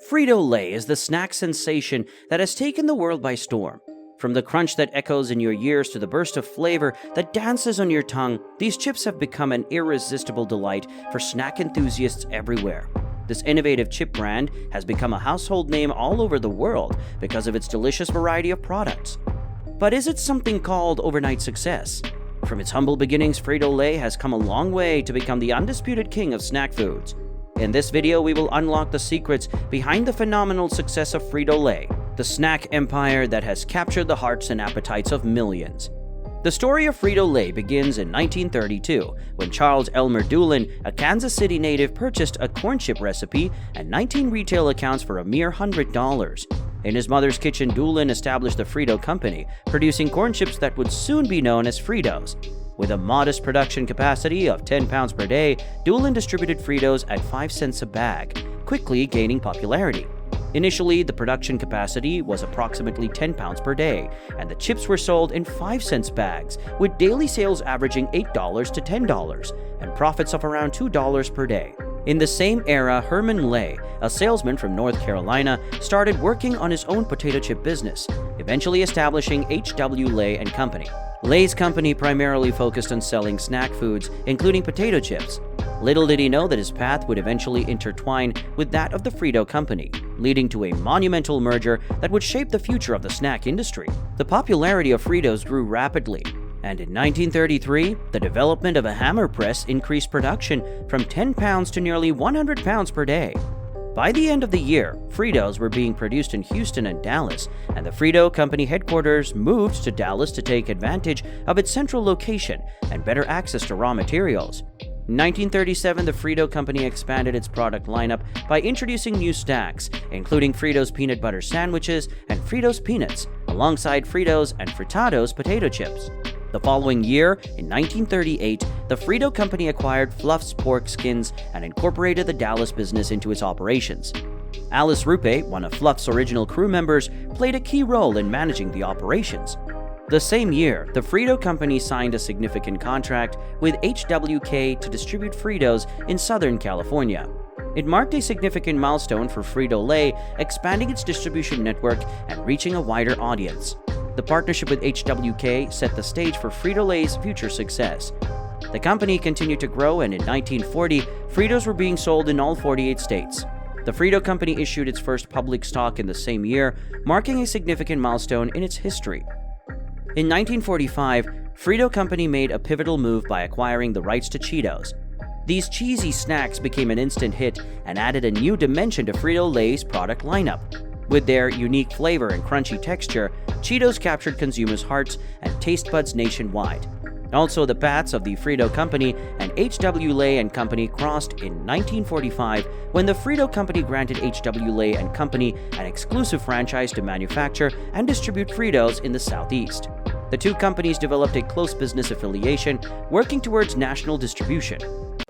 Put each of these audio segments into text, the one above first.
Frito-Lay is the snack sensation that has taken the world by storm. From the crunch that echoes in your ears to the burst of flavor that dances on your tongue, these chips have become an irresistible delight for snack enthusiasts everywhere. This innovative chip brand has become a household name all over the world because of its delicious variety of products. But is it something called overnight success? From its humble beginnings, Frito-Lay has come a long way to become the undisputed king of snack foods. In this video, we will unlock the secrets behind the phenomenal success of Frito-Lay, the snack empire that has captured the hearts and appetites of millions. The story of Frito-Lay begins in 1932, when Charles Elmer Doolin, a Kansas City native, purchased a corn chip recipe and 19 retail accounts for a mere $100. In his mother's kitchen, Doolin established the Frito Company, producing corn chips that would soon be known as Fritos. With a modest production capacity of 10 pounds per day, Doolin distributed Fritos at 5 cents a bag, quickly gaining popularity. Initially, the production capacity was approximately 10 pounds per day, and the chips were sold in 5 cents bags, with daily sales averaging $8 to $10, and profits of around $2 per day. In the same era, Herman Lay, a salesman from North Carolina, started working on his own potato chip business, eventually establishing H.W. Lay & Company. Lay's company primarily focused on selling snack foods, including potato chips. Little did he know that his path would eventually intertwine with that of the Frito Company, leading to a monumental merger that would shape the future of the snack industry. The popularity of Fritos grew rapidly, and in 1933, the development of a hammer press increased production from 10 pounds to nearly 100 pounds per day. By the end of the year, Fritos were being produced in Houston and Dallas, and the Frito Company headquarters moved to Dallas to take advantage of its central location and better access to raw materials. In 1937, the Frito Company expanded its product lineup by introducing new snacks, including Fritos peanut butter sandwiches and Fritos peanuts, alongside Fritos and Frittatos potato chips. The following year, in 1938, the Frito Company acquired Fluff's Pork Skins and incorporated the Dallas business into its operations. Alice Ruppe, one of Fluff's original crew members, played a key role in managing the operations. The same year, the Frito Company signed a significant contract with HWK to distribute Fritos in Southern California. It marked a significant milestone for Frito-Lay, expanding its distribution network and reaching a wider audience. The partnership with HWK set the stage for Frito-Lay's future success. The company continued to grow, and in 1940, Fritos were being sold in all 48 states. The Frito Company issued its first public stock in the same year, marking a significant milestone in its history. In 1945, Frito Company made a pivotal move by acquiring the rights to Cheetos. These cheesy snacks became an instant hit and added a new dimension to Frito-Lay's product lineup. With their unique flavor and crunchy texture, Cheetos captured consumers' hearts and taste buds nationwide. Also, the paths of the Frito Company and H.W. Lay & Company crossed in 1945 when the Frito Company granted H.W. Lay & Company an exclusive franchise to manufacture and distribute Fritos in the Southeast. The two companies developed a close business affiliation, working towards national distribution.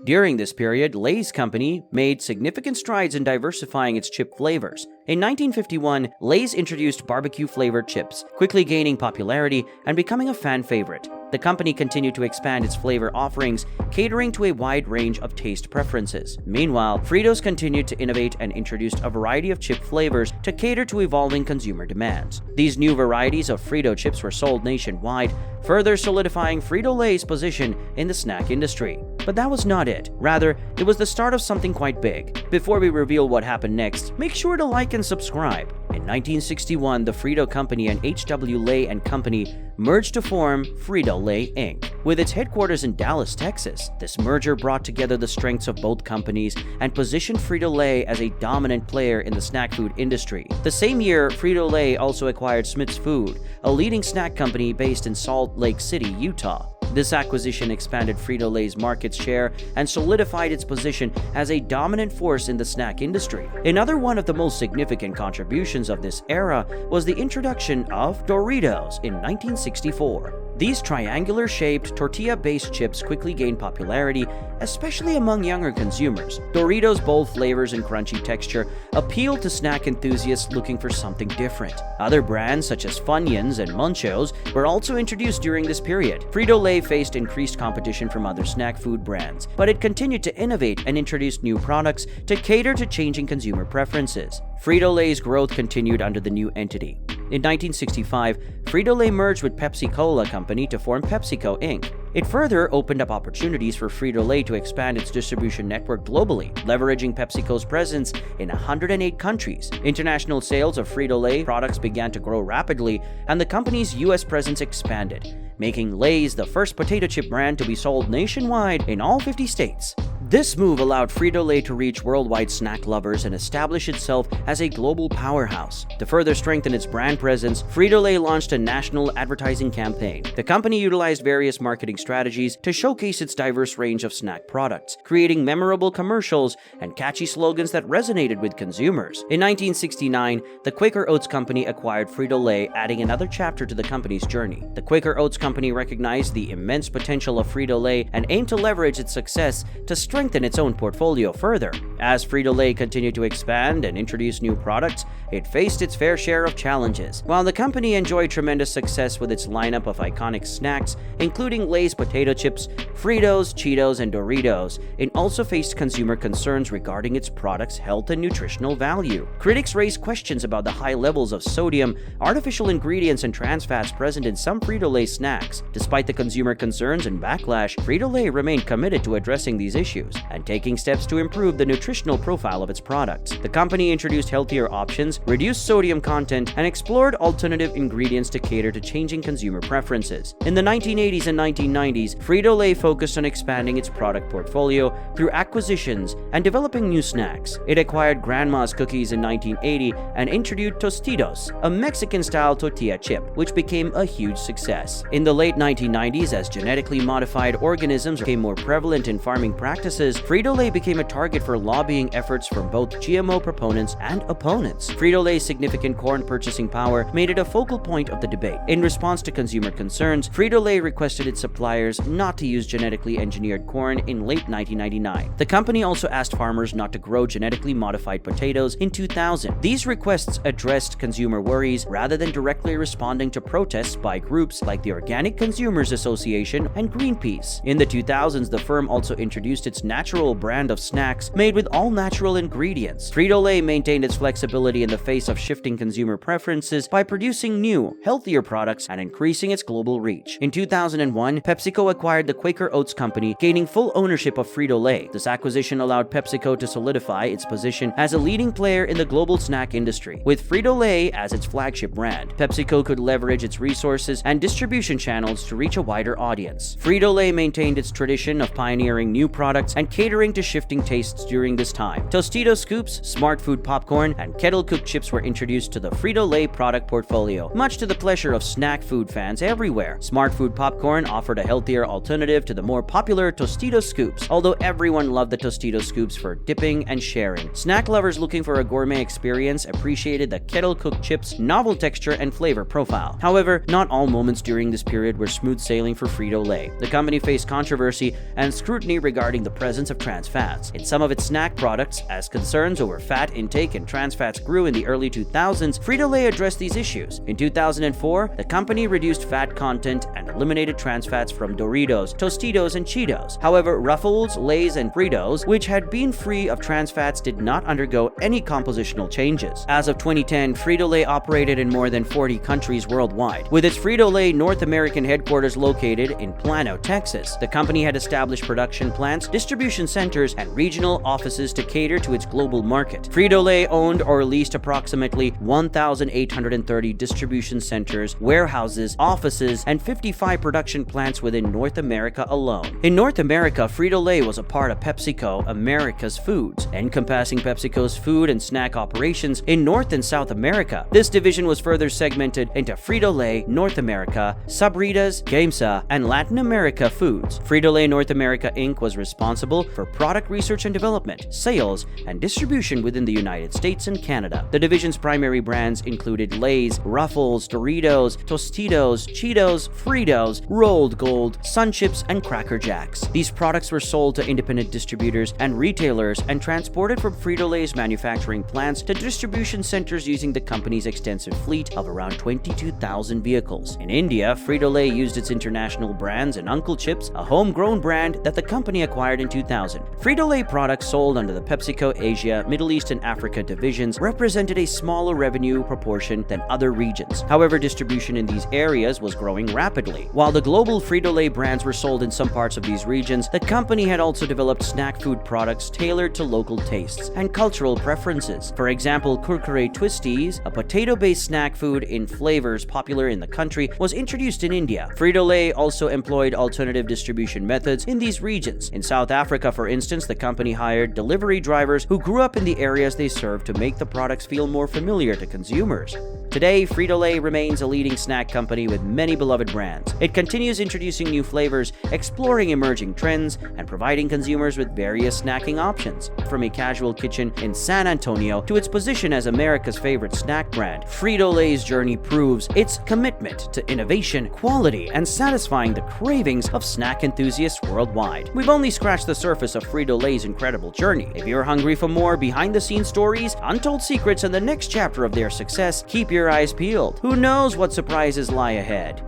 During this period, Lay's company made significant strides in diversifying its chip flavors. In 1951, Lay's introduced barbecue-flavored chips, quickly gaining popularity and becoming a fan favorite. The company continued to expand its flavor offerings, catering to a wide range of taste preferences. Meanwhile, Fritos continued to innovate and introduced a variety of chip flavors to cater to evolving consumer demands. These new varieties of Frito chips were sold nationwide, further solidifying Frito-Lay's position in the snack industry. But that was not it. Rather, it was the start of something quite big. Before we reveal what happened next, make sure to like and subscribe. In 1961, the Frito Company and H.W. Lay & Company merged to form Frito-Lay Inc. With its headquarters in Dallas, Texas, this merger brought together the strengths of both companies and positioned Frito-Lay as a dominant player in the snack food industry. The same year, Frito-Lay also acquired Smith's Food, a leading snack company based in Salt Lake City, Utah. This acquisition expanded Frito-Lay's market share and solidified its position as a dominant force in the snack industry. Another one of the most significant contributions of this era was the introduction of Doritos in 1964. These triangular-shaped, tortilla-based chips quickly gained popularity, especially among younger consumers. Doritos' bold flavors and crunchy texture appealed to snack enthusiasts looking for something different. Other brands such as Funyuns and Munchos were also introduced during this period. Frito-Lay faced increased competition from other snack food brands, but it continued to innovate and introduce new products to cater to changing consumer preferences. Frito-Lay's growth continued under the new entity. In 1965, Frito-Lay merged with Pepsi-Cola Company to form PepsiCo Inc. It further opened up opportunities for Frito-Lay to expand its distribution network globally, leveraging PepsiCo's presence in 108 countries. International sales of Frito-Lay products began to grow rapidly, and the company's U.S. presence expanded, making Lay's the first potato chip brand to be sold nationwide in all 50 states. This move allowed Frito-Lay to reach worldwide snack lovers and establish itself as a global powerhouse. To further strengthen its brand presence, Frito-Lay launched a national advertising campaign. The company utilized various marketing strategies to showcase its diverse range of snack products, creating memorable commercials and catchy slogans that resonated with consumers. In 1969, the Quaker Oats Company acquired Frito-Lay, adding another chapter to the company's journey. The Quaker Oats Company recognized the immense potential of Frito-Lay and aimed to leverage its success to strengthen its own portfolio further. As Frito-Lay continued to expand and introduce new products, it faced its fair share of challenges. While the company enjoyed tremendous success with its lineup of iconic snacks, including Lay's potato chips, Fritos, Cheetos, and Doritos, it also faced consumer concerns regarding its products' health and nutritional value. Critics raised questions about the high levels of sodium, artificial ingredients, and trans fats present in some Frito-Lay snacks. Despite the consumer concerns and backlash, Frito-Lay remained committed to addressing these issues and taking steps to improve the nutritional profile of its products. The company introduced healthier options, reduced sodium content, and explored alternative ingredients to cater to changing consumer preferences. In the 1980s and 1990s, Frito-Lay focused on expanding its product portfolio through acquisitions and developing new snacks. It acquired Grandma's Cookies in 1980 and introduced Tostitos, a Mexican-style tortilla chip, which became a huge success. In the late 1990s, as genetically modified organisms became more prevalent in farming practices, Frito-Lay became a target for lobbying efforts from both GMO proponents and opponents. Frito-Lay's significant corn purchasing power made it a focal point of the debate. In response to consumer concerns, Frito-Lay requested its suppliers not to use genetically engineered corn in late 1999. The company also asked farmers not to grow genetically modified potatoes in 2000. These requests addressed consumer worries rather than directly responding to protests by groups like the Organic Consumers Association and Greenpeace. In the 2000s, the firm also introduced its natural brand of snacks made with all-natural ingredients. Frito-Lay maintained its flexibility in the face of shifting consumer preferences by producing new, healthier products and increasing its global reach. In 2001, PepsiCo acquired the Quaker Oats Company, gaining full ownership of Frito-Lay. This acquisition allowed PepsiCo to solidify its position as a leading player in the global snack industry. With Frito-Lay as its flagship brand, PepsiCo could leverage its resources and distribution channels to reach a wider audience. Frito-Lay maintained its tradition of pioneering new products and catering to shifting tastes during this time. Tostitos Scoops, Smart Food Popcorn, and kettle-cooked chips were introduced to the Frito-Lay product portfolio, much to the pleasure of snack food fans everywhere. Smart Food Popcorn offered a healthier alternative to the more popular Tostitos Scoops, although everyone loved the Tostitos Scoops for dipping and sharing. Snack lovers looking for a gourmet experience appreciated the kettle-cooked chips' novel texture and flavor profile. However, not all moments during this period were smooth sailing for Frito-Lay. The company faced controversy and scrutiny regarding the presence of trans fats in some of its snack products. As concerns over fat intake and trans fats grew in the early 2000s, Frito-Lay addressed these issues. In 2004, the company reduced fat content and eliminated trans fats from Doritos, Tostitos, and Cheetos. However, Ruffles, Lay's, and Fritos, which had been free of trans fats, did not undergo any compositional changes. As of 2010, Frito-Lay operated in more than 40 countries worldwide. With its Frito-Lay North American headquarters located in Plano, Texas, the company had established production plants, distribution centers, and regional offices to cater to its global market. Frito-Lay owned or leased approximately 1,830 distribution centers, warehouses, offices, and 55 production plants within North America alone. In North America, Frito-Lay was a part of PepsiCo Americas Foods, encompassing PepsiCo's food and snack operations in North and South America. This division was further segmented into Frito-Lay North America, Sabritas, GameSa, and Latin America Foods. Frito-Lay North America Inc. was responsible for product research and development, sales, and distribution within the United States and Canada. The division's primary brands included Lay's, Ruffles, Doritos, Tostitos, Cheetos, Fritos, Rolled Gold, Sun Chips, and Cracker Jacks. These products were sold to independent distributors and retailers and transported from Frito-Lay's manufacturing plants to distribution centers using the company's extensive fleet of around 22,000 vehicles. In India, Frito-Lay used its international brands and Uncle Chips, a homegrown brand that the company acquired in in 2000. Frito-Lay products sold under the PepsiCo Asia, Middle East, and Africa divisions represented a smaller revenue proportion than other regions. However, distribution in these areas was growing rapidly. While the global Frito-Lay brands were sold in some parts of these regions, the company had also developed snack food products tailored to local tastes and cultural preferences. For example, Kurkure Twisties, a potato-based snack food in flavors popular in the country, was introduced in India. Frito-Lay also employed alternative distribution methods in these regions. In South Africa, for instance, the company hired delivery drivers who grew up in the areas they served to make the products feel more familiar to consumers. Today, Frito-Lay remains a leading snack company with many beloved brands. It continues introducing new flavors, exploring emerging trends, and providing consumers with various snacking options. From a casual kitchen in San Antonio to its position as America's favorite snack brand, Frito-Lay's journey proves its commitment to innovation, quality, and satisfying the cravings of snack enthusiasts worldwide. We've only scratched the surface of Frito-Lay's incredible journey. If you're hungry for more behind-the-scenes stories, untold secrets, and the next chapter of their success, keep your eyes peeled. Who knows what surprises lie ahead?